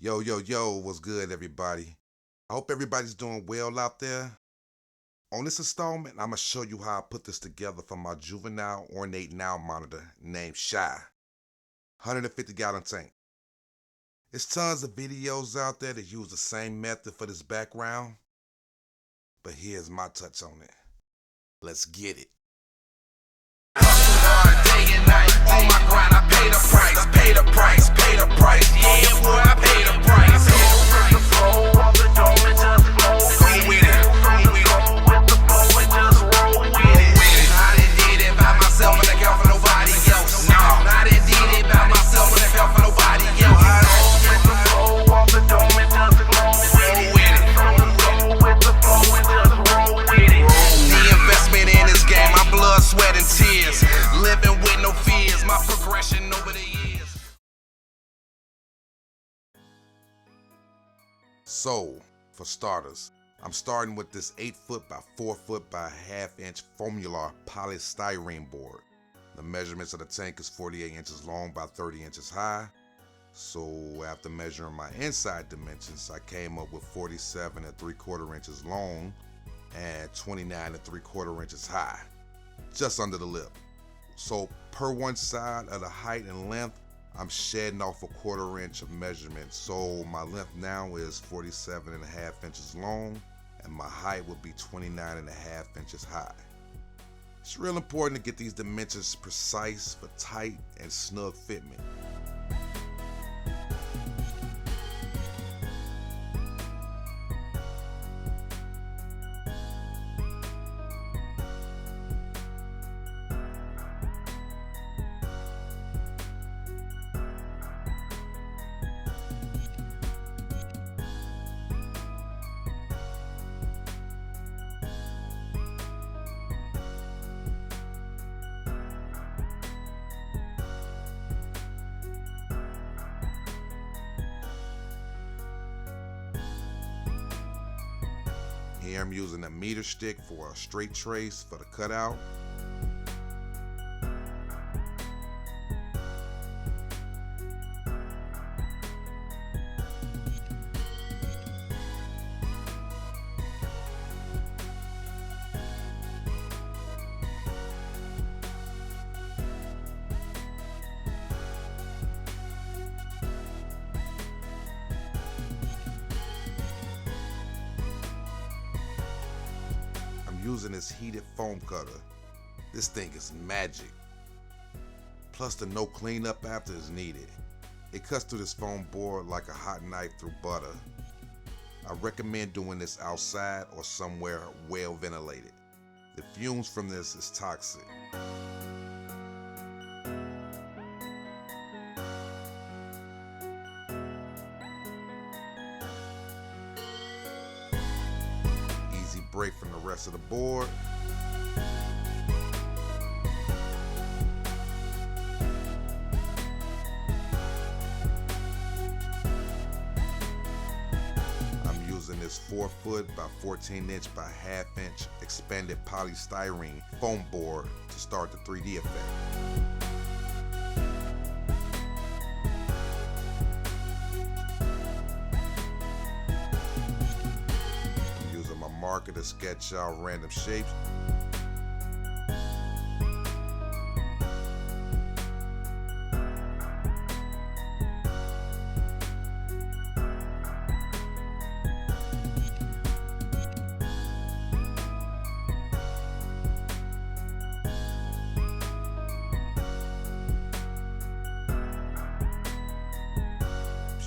Yo, what's good, everybody? I hope everybody's doing well out there. On this installment, I'm going to show you how I put this together for my Juvenile Ornate Nile Monitor named Shy. 150-gallon tank. There's tons of videos out there that use the same method for this background, but here's my touch on it. Let's get it. Day and night, on my grind, I pay the price, yeah boy, I pay the price. The flow of the dome and just flow with it. Go with the flow and just roll with it. I done did it by myself and I count for nobody else. I done did it by myself and I count for nobody else. With the flow of the dome and just flow with it. Go with the flow and just roll with it. The investment in this game, my blood, sweat, and tears. Living with no fears, my progression over the years. So, for starters, I'm starting with this 8-foot by 4-foot by 1/2 inch Foamular polystyrene board. The measurements of the tank is 48 inches long by 30 inches high. So after measuring my inside dimensions, I came up with 47 3/4 inches long and 29 3/4 inches high, just under the lip. So per one side of the height and length, I'm shedding off 1/4 inch of measurement. So my length now is 47.5 inches long and my height will be 29.5 inches high. It's real important to get these dimensions precise for tight and snug fitment. Here I'm using a meter stick for a straight trace for the cutout. Using this heated foam cutter. This thing is magic. Plus the no cleanup after is needed. It cuts through this foam board like a hot knife through butter. I recommend doing this outside or somewhere well ventilated. The fumes from this is toxic. Break from the rest of the board. I'm using this 4-foot by 14 inch by 1/2 inch expanded polystyrene foam board to start the 3D effect. Marker to sketch out random shapes.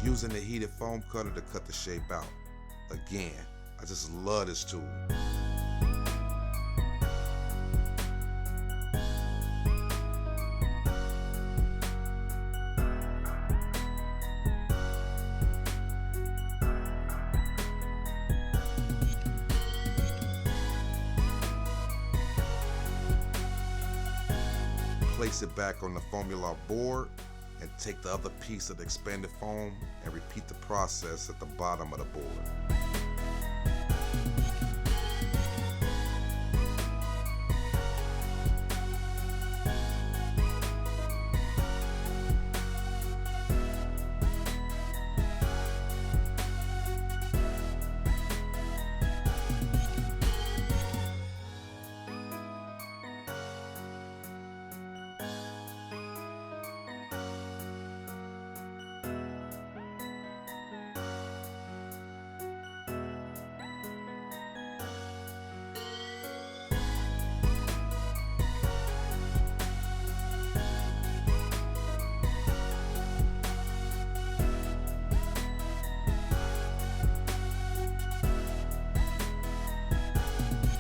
Using the heated foam cutter to cut the shape out. Again, I just love this tool. Place it back on the Foamular board and take the other piece of the expanded foam and repeat the process at the bottom of the board.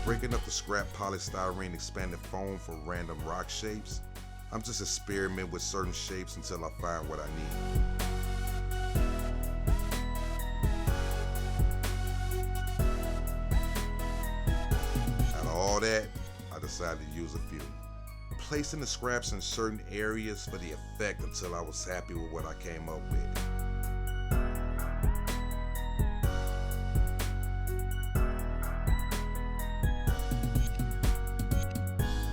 Breaking up the scrap polystyrene expanded foam for random rock shapes. I'm just experimenting with certain shapes until I find what I need. Out of all that, I decided to use a few. Placing the scraps in certain areas for the effect until I was happy with what I came up with.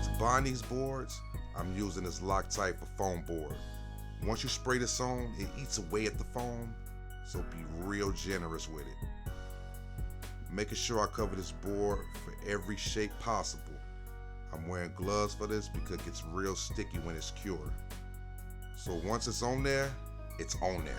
To bond these boards, I'm using this Loctite for foam board. Once you spray this on, it eats away at the foam, so be real generous with it. Making sure I cover this board for every shape possible. I'm wearing gloves for this because it gets real sticky when it's cured. So once it's on there, it's on there.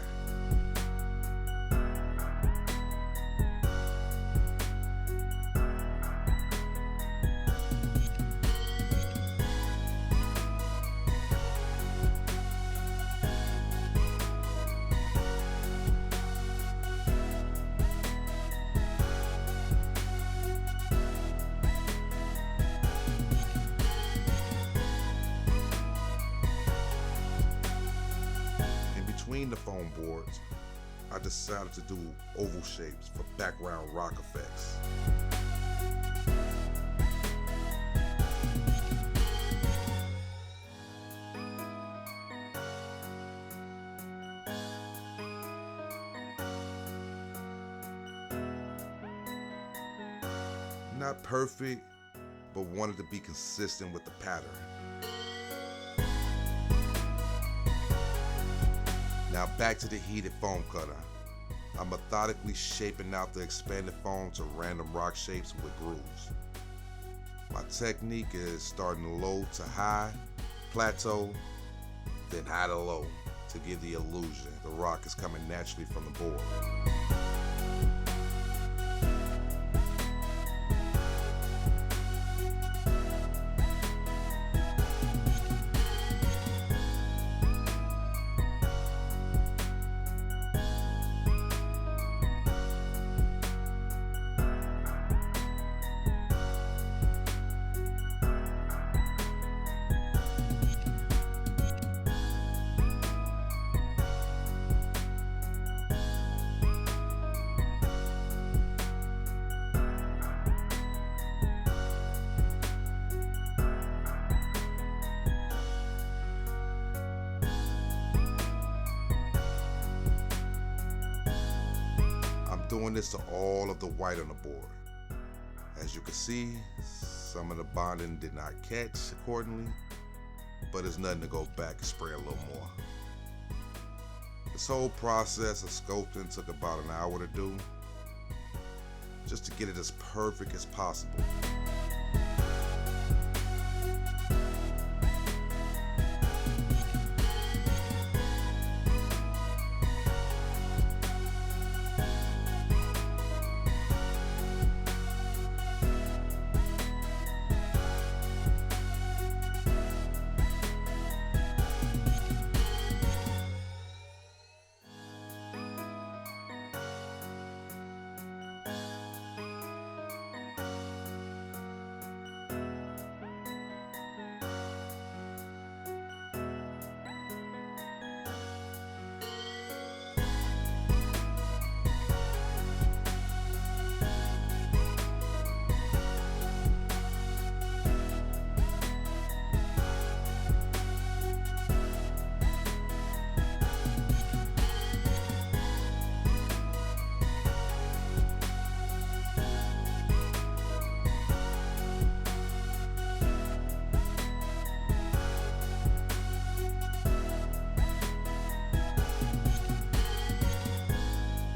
Between the foam boards, I decided to do oval shapes for background rock effects. Not perfect, but wanted to be consistent with the pattern. Now back to the heated foam cutter. I'm methodically shaping out the expanded foam to random rock shapes with grooves. My technique is starting low to high, plateau, then high to low to give the illusion the rock is coming naturally from the board. Doing this to all of the white on the board. As you can see, some of the bonding did not catch accordingly, but it's nothing to go back and spray a little more. This whole process of sculpting took about an hour to do, just to get it as perfect as possible.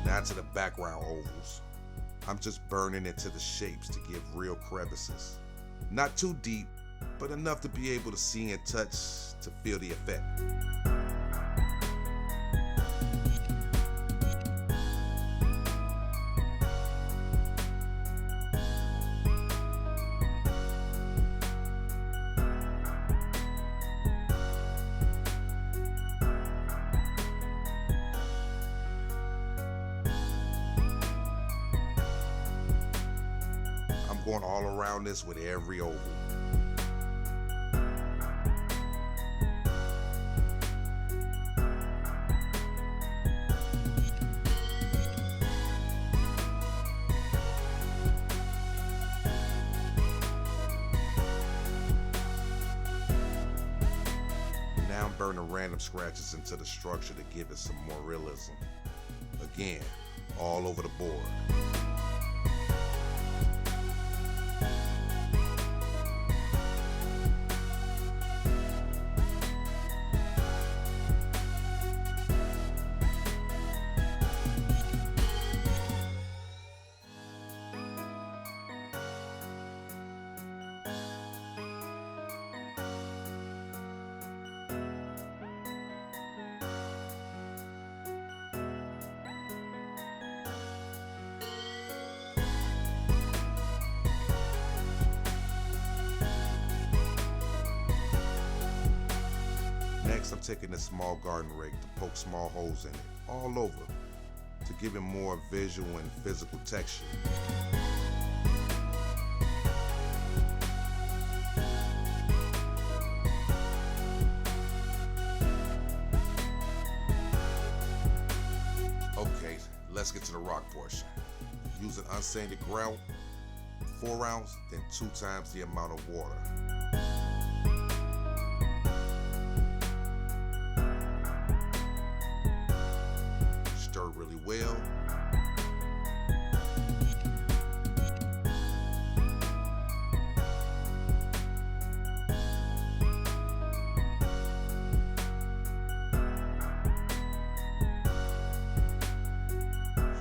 Now to the background ovals. I'm just burning into the shapes to give real crevices. Not too deep, but enough to be able to see and touch to feel the effect. going all around this with every oval. Now I'm burning random scratches into the structure to give it some more realism. Again, all over the board. Next, I'm taking this small garden rake to poke small holes in it, all over, to give it more visual and physical texture. Okay, let's get to the rock portion. Using Unsanded Grout, 4 ounce, then 2 times the amount of water. Stir really well.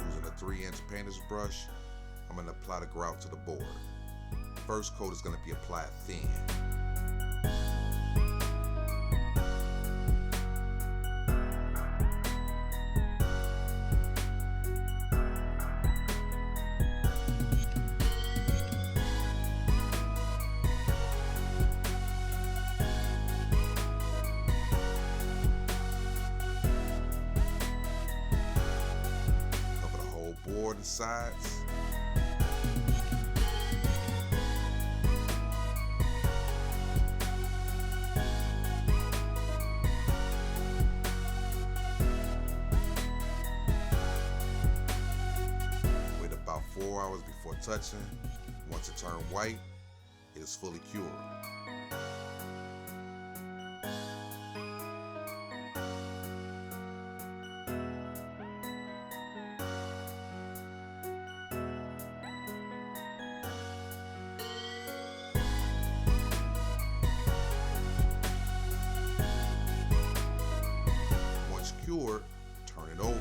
Using a 3-inch painter's brush, I'm going to apply the grout to the board. First coat is going to be applied thin. Cover the whole board and sides. Wait about 4 hours before touching. Once it turns white, it is fully cured. Once cured, turn it over.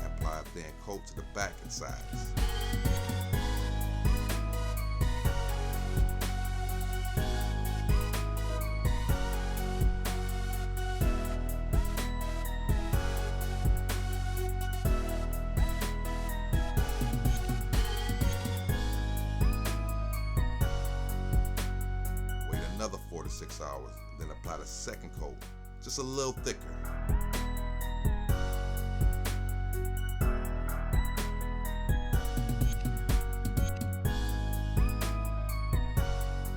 Apply a thin coat to the back and sides. Wait another 4 to 6 hours, then apply the second coat, just a little thicker.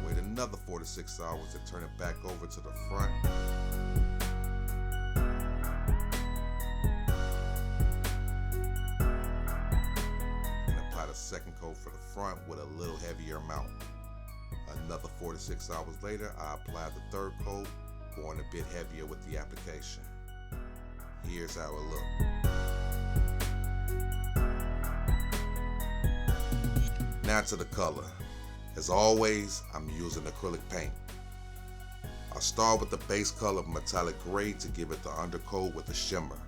Wait another 4 to 6 hours and turn it back over to the front. And apply the second coat for the front with a little heavier amount. Another 4 to 6 hours later, I apply the third coat, going a bit heavier with the application. Here's how it looks. Now to the color. As always, I'm using acrylic paint. I'll start with the base color of metallic gray to give it the undercoat with a shimmer.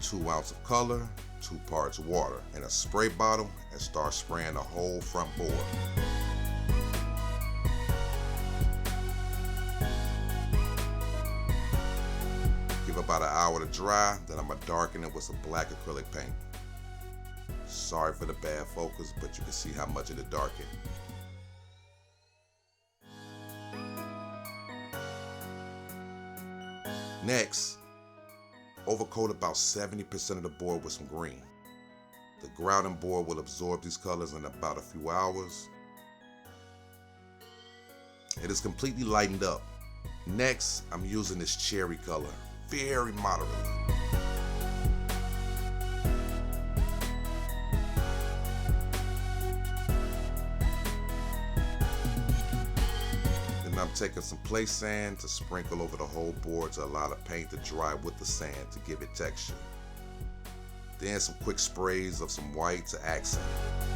2 ounces of color, 2 parts water, and a spray bottle, and start spraying the whole front board. Give about an hour to dry, then I'm gonna darken it with some black acrylic paint. Sorry for the bad focus, but you can see how much it darkened. Next, overcoat about 70% of the board with some green. The grouting board will absorb these colors in about a few hours. It is completely lightened up. Next, I'm using this cherry color, very moderately. Then I'm taking some play sand to sprinkle over the whole board to allow the paint to dry with the sand to give it texture. Then some quick sprays of some white to accent it.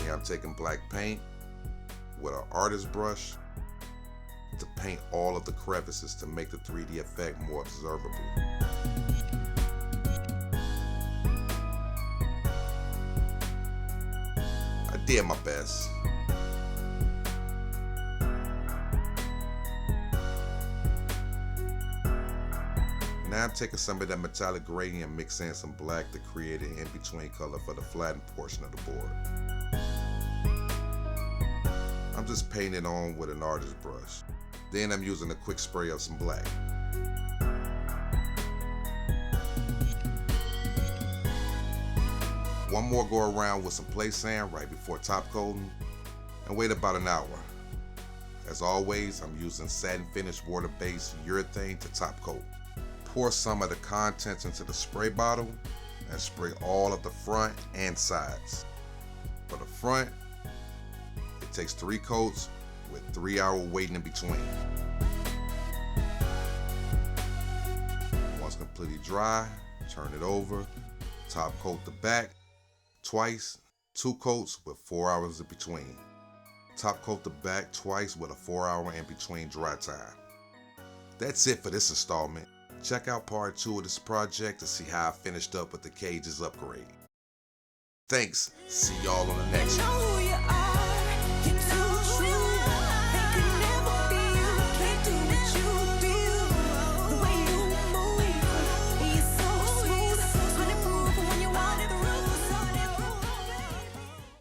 Here I'm taking black paint with an artist brush to paint all of the crevices to make the 3D effect more observable. I did my best. Now I'm taking some of that metallic gradient and mixing in some black to create an in-between color for the flattened portion of the board. I'm just painting it on with an artist brush. Then I'm using a quick spray of some black. One more go around with some play sand right before top coating and wait about an hour. As always, I'm using satin finish water-based urethane to top coat. Pour some of the contents into the spray bottle and spray all of the front and sides. For the front, it takes 3 coats with 3-hour waiting in between. Once completely dry, turn it over, top coat the back twice, 2 coats with 4 hours in between. Top coat the back twice with a 4-hour in between dry time. That's it for this installment. Check out part 2 of this project to see how I finished up with the cages upgrade. Thanks. See y'all on the next one.